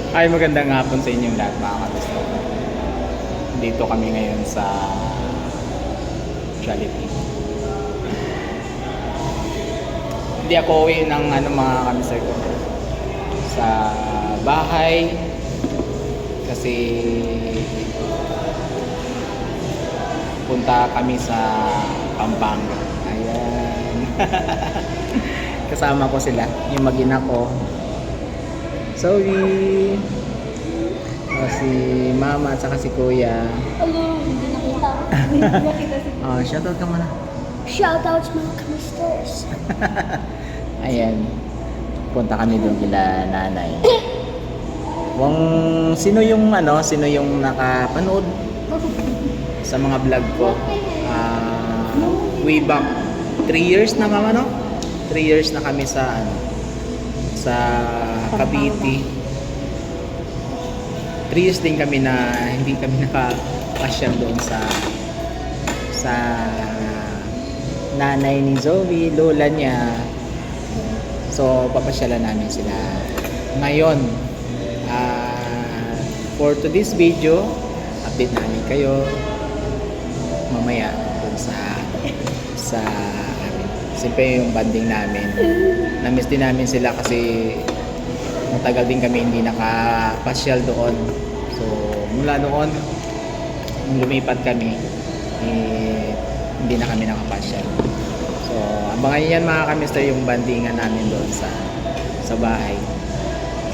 Ay, magandang hapon sa inyong lahat mga kabisto. Dito kami ngayon sa Jollibee. Hindi ako uwi ng mga kamister ko sa bahay kasi punta kami sa Pampanga. Ayan. Kasama ko sila, yung mag-ina ko. Zoe, si mama at saka si kuya. Hello, hindi nakita. Hindi nakita si Shoutout ka muna. Shoutouts mga kamisters. Ayan, punta kami doon kila nanay. Sino yung nakapanood sa mga vlog ko? Way back 3 years na mama, no? 3 years na kami sa Cavite. 3 years din kami na hindi kami nakapasyal doon sa nanay ni Zoe, lola niya. So papasyalan namin sila ngayon. For today's video, update namin kayo mamaya doon sa siyempre yung banding namin. Na-miss din namin sila kasi matagal din kami hindi nakapasyal doon. So mula noon nung lumipat kami hindi na kami nakapasyal. So abangan niyo yan mga kamister, yung bandingan namin doon sa bahay.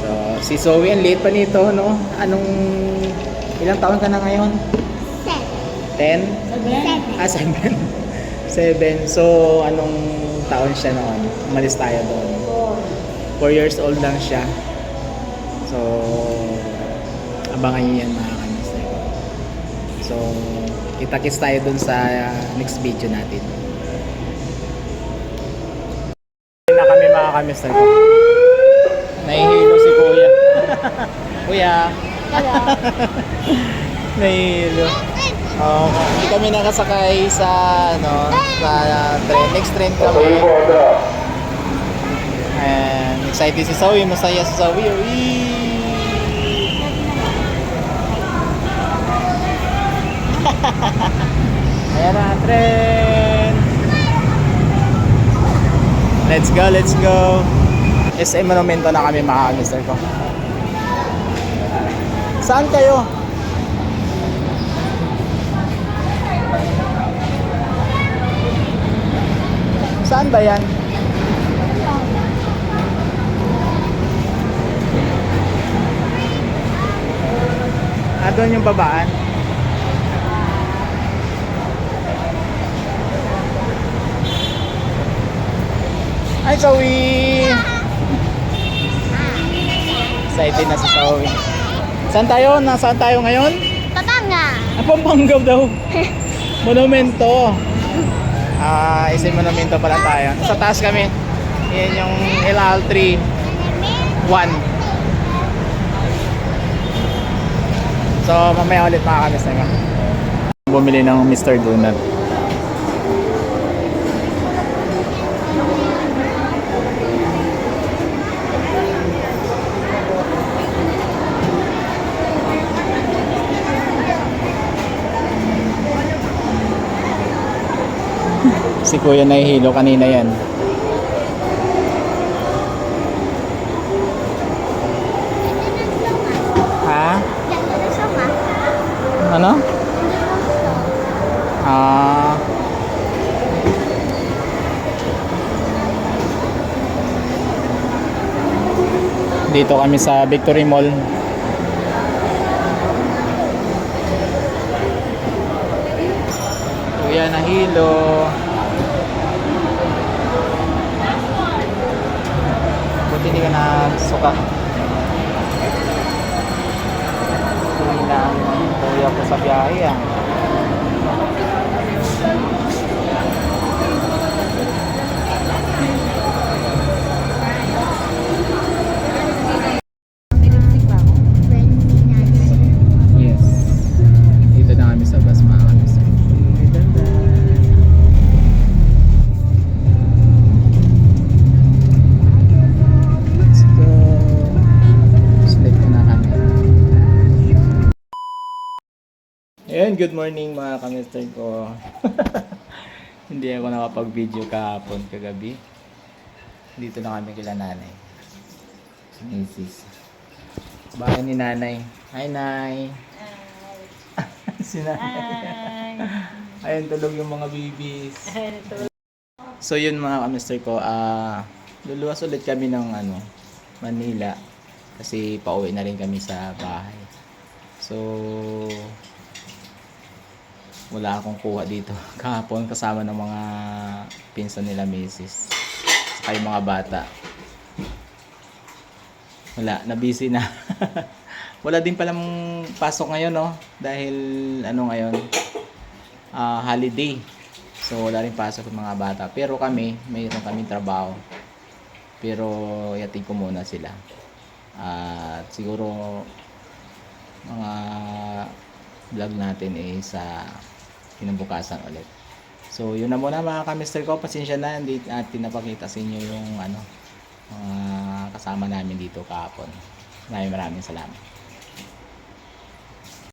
So si Zoe ang late pa nito, no? Ilang taon ka na ngayon? 10? 7. So anong taon siya noon? Umalis tayo doon. 4 years old lang siya. So abangan niyo yan mga kamister. So kita-kits tayo dun sa next video natin. Na kami mga kamister ko. Nahihilo si kuya. Kuya. Hello. Nahihilo. Hindi kami nakasakay sa train. Next train kami. And excited si Zoe. Masaya si Zoe. Ayan na, train. Let's go. SM Monumento na kami mga kamister ko. Saan kayo? Saan ba yan? Doon yung babaan. Hi Zoe! Excited na si Zoe. Saan tayo? Nasaan tayo ngayon? Pampanga. Pampanga daw. Monumento. Isang monumento pala tayo. Sa taas kami. Yan yung LL3 1. So mamaya ulit mga kamister ka. Bumili ng Mr. Donut. Si kuya nahihilo kanina yan. Ha? Ano? Dito kami sa Victory Mall. Kuya nahilo. Buti hindi ka nagsuka. Tuloy na ang kuya ko sa biyahe Yes. Dito na kami sa bus mga kamister. Let's go. Sleep na kami. Ayun, good morning mga kamister ko. Hindi ako nakapag-video kahapon, kagabi. Dito na kami kila nanay. Si Mrs. Bahay ni nanay. Hi, nay. Si nanay. Ayun, tulog yung mga babies. So yun mga kamister ko, luluwas ulit kami ng Manila. Kasi pauwi na rin kami sa bahay. So, wala akong kuha dito kahapon kasama ng mga pinsan nila misis saka yung mga bata. Wala, na busy na. Wala din palang pasok ngayon, no? Dahil ngayon, holiday. So wala rin pasok ng mga bata. Pero kami, mayroon kaming trabaho. Pero yatin ko muna sila. At siguro mga vlog natin sa kinabukasan ulit. So yun na muna mga kamister ko, pasensya na hindi natin napakita sa inyo yung kasama namin dito kahapon. Maraming salamat.